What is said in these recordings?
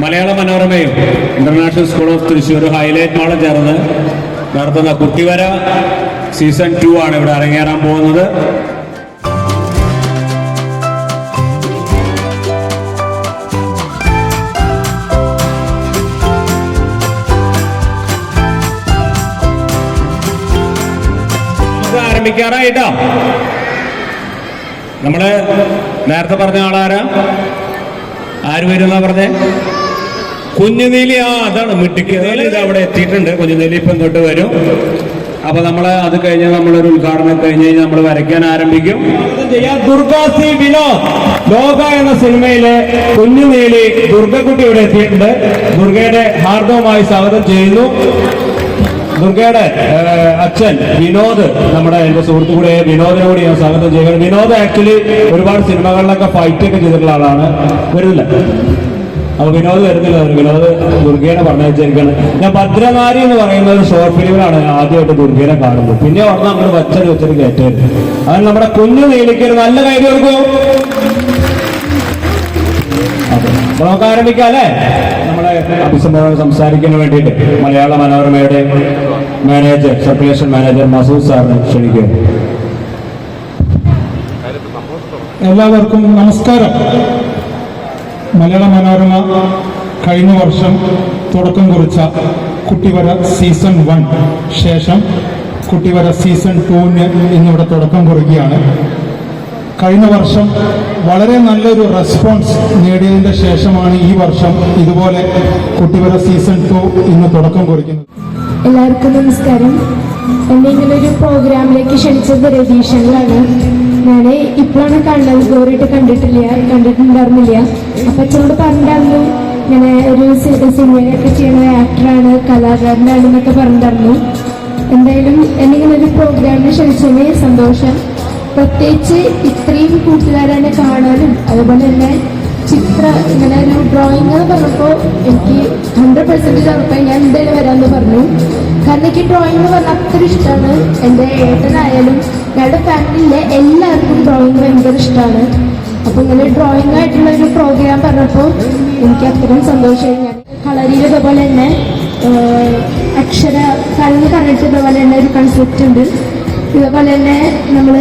മലയാള മനോരമയും international school of Thrissur highlight മാളും ചേർന്ന് നടത്തുന്ന കുട്ടിവര സീസൺ 2 ആണ് ഇവിടെ അരങ്ങേറാൻ പോകുന്നത്. ആരംഭിക്കാറായിട്ടോ. നമ്മള് നേരത്തെ പറഞ്ഞ ആളാരാ? ആര് വരുന്ന പറഞ്ഞേ? കുഞ്ഞുനീലി. അതാണ് മിട്ടിക്കതേലി. ഇത് അവിടെ എത്തിയിട്ടുണ്ട്. കുഞ്ഞുനീലി ഇപ്പം ഇങ്ങോട്ട് വരും. അപ്പൊ നമ്മള് അത് കഴിഞ്ഞ് നമ്മളൊരു ഉദ്ഘാടനം കഴിഞ്ഞ് കഴിഞ്ഞാൽ നമ്മൾ വരയ്ക്കാൻ ആരംഭിക്കും. ദുർഗാ സി വിനോദ് ലോക എന്ന സിനിമയിലെ കുഞ്ഞുനീലി ദുർഗക്കുട്ടി ഇവിടെ എത്തിയിട്ടുണ്ട്. ദുർഗയുടെ ഹാർദവമായി സ്വാഗതം ചെയ്യുന്നു. ദുർഗയുടെ അച്ഛൻ വിനോദ്, നമ്മുടെ എന്റെ സുഹൃത്തു കൂടെ വിനോദിനോട് ഞാൻ സ്വാഗതം ചെയ്യുന്നത്. വിനോദ് ആക്ച്വലി ഒരുപാട് സിനിമകളിലൊക്കെ ഫൈറ്റ് ഒക്കെ ചെയ്തിട്ടുള്ള ആളാണ്. വരുന്നില്ല, അപ്പൊ വിനോദ് വരുന്നില്ല. വിനോദ് ദുർഗേനെ പറഞ്ഞയച്ചിരിക്കുകയാണ്. ഞാൻ ഭദ്രനാരി എന്ന് പറയുന്ന ഒരു ഷോർട്ട് ഫിലിമിലാണ് ആദ്യമായിട്ട് ദുർഗേനെ കാണുന്നത്. പിന്നെ ഉടനെ നമ്മൾ വെച്ചൊരു കയറ്റായിരുന്നു. അതിന് നമ്മുടെ കുഞ്ഞു നീലിക്ക് ഒരു നല്ല കൈ കൊടുക്കും. അപ്പൊ നമുക്ക് ആരംഭിക്കാം അല്ലേ? നമ്മളെ അഭിസംബോധന സംസാരിക്കാൻ വേണ്ടിയിട്ട് മലയാള മനോരമയുടെ മാനേജർ, സർക്കുലേഷൻ മാനേജർ മസൂദ് സാറിനെ ക്ഷണിക്കുക. എല്ലാവർക്കും നമസ്കാരം. മലയാള മനോരമ കഴിഞ്ഞ വർഷം തുടക്കം കുറിച്ച കുട്ടിവര സീസൺ 1 ശേഷം കുട്ടിവര സീസൺ 2 ഇന്നിവിടെ തുടക്കം കുറിക്കുകയാണ്. കഴിഞ്ഞ വർഷം വളരെ നല്ലൊരു റെസ്പോൺസ് നേടിയതിന്റെ ശേഷമാണ് ഈ വർഷം ഇതുപോലെ കുട്ടിവര സീസൺ 2 ഇന്ന് തുടക്കം കുറിക്കുന്നത്. എല്ലാവർക്കും നമസ്കാരം. എന്നെ ഇങ്ങനൊരു പ്രോഗ്രാമിലേക്ക് ക്ഷണിച്ചത് രതീഷനിലാണ്. ഞാൻ ഇപ്പോഴാണ് കണ്ടത്, ഗോറിയിട്ട് കണ്ടിട്ടുണ്ടായിരുന്നില്ല. അപ്പൊ അച്ഛനോട് പറഞ്ഞിട്ടായിരുന്നു ഇങ്ങനെ ഒരു സിനിമയൊക്കെ ചെയ്യുന്ന ആക്ടറാണ്, കലാകാരനാണ് എന്നൊക്കെ പറഞ്ഞിട്ടായിരുന്നു. എന്തായാലും എന്നെ ഇങ്ങനെ ഒരു പ്രോഗ്രാമിന് ക്ഷണിച്ചതിന് സന്തോഷം. പ്രത്യേകിച്ച് ഇത്രയും കൂട്ടുകാരെ കാണാനും അതുപോലെ തന്നെ ഇങ്ങനെ ഒരു ഡ്രോയിങ് എന്ന് പറഞ്ഞപ്പോൾ എനിക്ക് 100% ഉറപ്പായി ഞാൻ എന്തായാലും വരാമെന്ന് പറഞ്ഞു. കാരണം എനിക്ക് ഡ്രോയിങ് എന്ന് പറഞ്ഞാൽ അത്ര ഇഷ്ടമാണ്. എൻ്റെ ഏട്ടനായാലും ഞങ്ങളുടെ ഫാമിലിയിലെ എല്ലാവർക്കും ഡ്രോയിങ് ഭയങ്കര ഇഷ്ടമാണ്. അപ്പോൾ ഇങ്ങനെ ഡ്രോയിങ് ആയിട്ടുള്ള ഒരു പ്രോഗ്രാം പറഞ്ഞപ്പോൾ എനിക്ക് അത്രയും സന്തോഷമായി. ഞാൻ കളരിയിൽ ഇതുപോലെ തന്നെ അക്ഷര കലന്ന് പറഞ്ഞിട്ട് ഇതുപോലെ തന്നെ ഒരു കൺസെപ്റ്റ് ഉണ്ട്. ഇതുപോലെ തന്നെ നമ്മൾ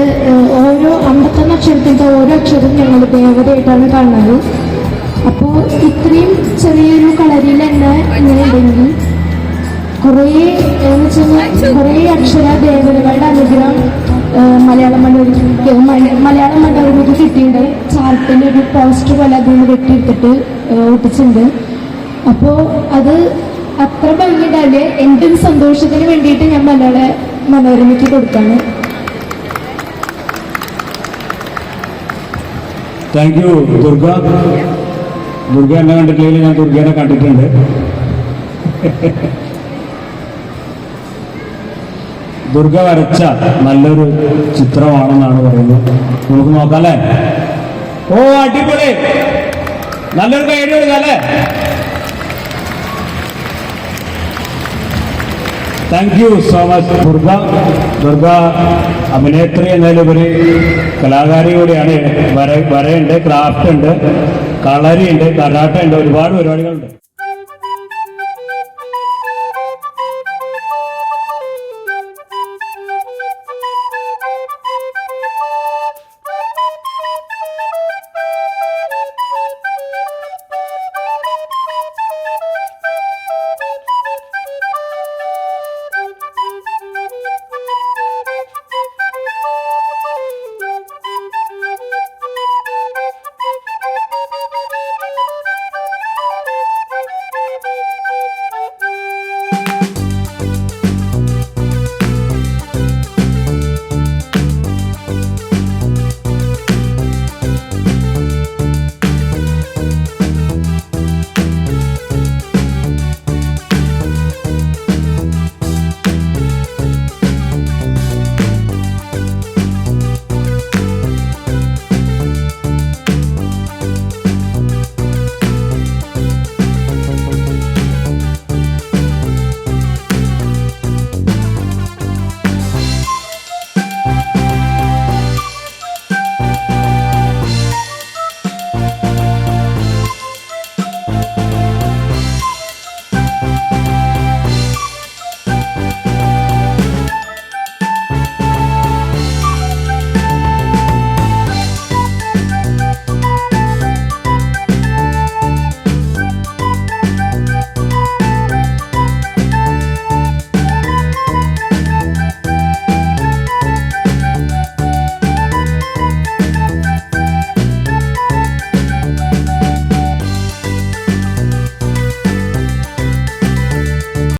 ഓരോ 51 അക്ഷരത്തിൻ്റെ ഓരോ അക്ഷരവും ഞങ്ങൾ ദേവതയായിട്ടാണ് കാണുന്നത്. അപ്പോൾ ഇത്രയും ചെറിയൊരു കളരിയിൽ തന്നെ ഇങ്ങനെ ഉണ്ടെങ്കിൽ കുറേ എന്ന് വെച്ച് കഴിഞ്ഞാൽ കുറേ അക്ഷര ദേവതകളുടെ അനുഗ്രഹം മലയാള മനോരമയ്ക്ക് കിട്ടിയിട്ടുണ്ട്. ചാർട്ടിൻ്റെ ഒരു പോസ്റ്റർ പോലെ അതിൽ നിന്ന് വെട്ടിയെടുത്തിട്ട് ഒട്ടിച്ചിട്ടുണ്ട്. അപ്പോൾ അത് അത്ര ഭംഗിയുണ്ടാവില്ലേ. എൻ്റെ ഒരു സന്തോഷത്തിന് വേണ്ടിയിട്ട് ഞാൻ മലയാള മനോരമയ്ക്ക് കൊടുക്കാണ്. Thank you Durga. ദുർഗ എന്നെ കണ്ടിട്ടില്ലെങ്കിൽ ഞാൻ ദുർഗേനെ കണ്ടിട്ടുണ്ട്. ദുർഗ വരച്ച നല്ലൊരു ചിത്രമാണെന്നാണ് പറയുന്നത്. നമുക്ക് നോക്കാം അല്ലേ? ഓ അടിപൊളി, നല്ലൊരു കൈഡി കൊടുക്കാം അല്ലേ? Thank you so much Durga. Durga അഭിനേത്രി എന്നതിലുപരി കലാകാരി കൂടിയാണ്. വരയുണ്ട്, ക്രാഫ്റ്റ് ഉണ്ട്, കളരി ഉണ്ട്, കരാട്ട ഉണ്ട്, ഒരുപാട് പരിപാടികളുണ്ട്.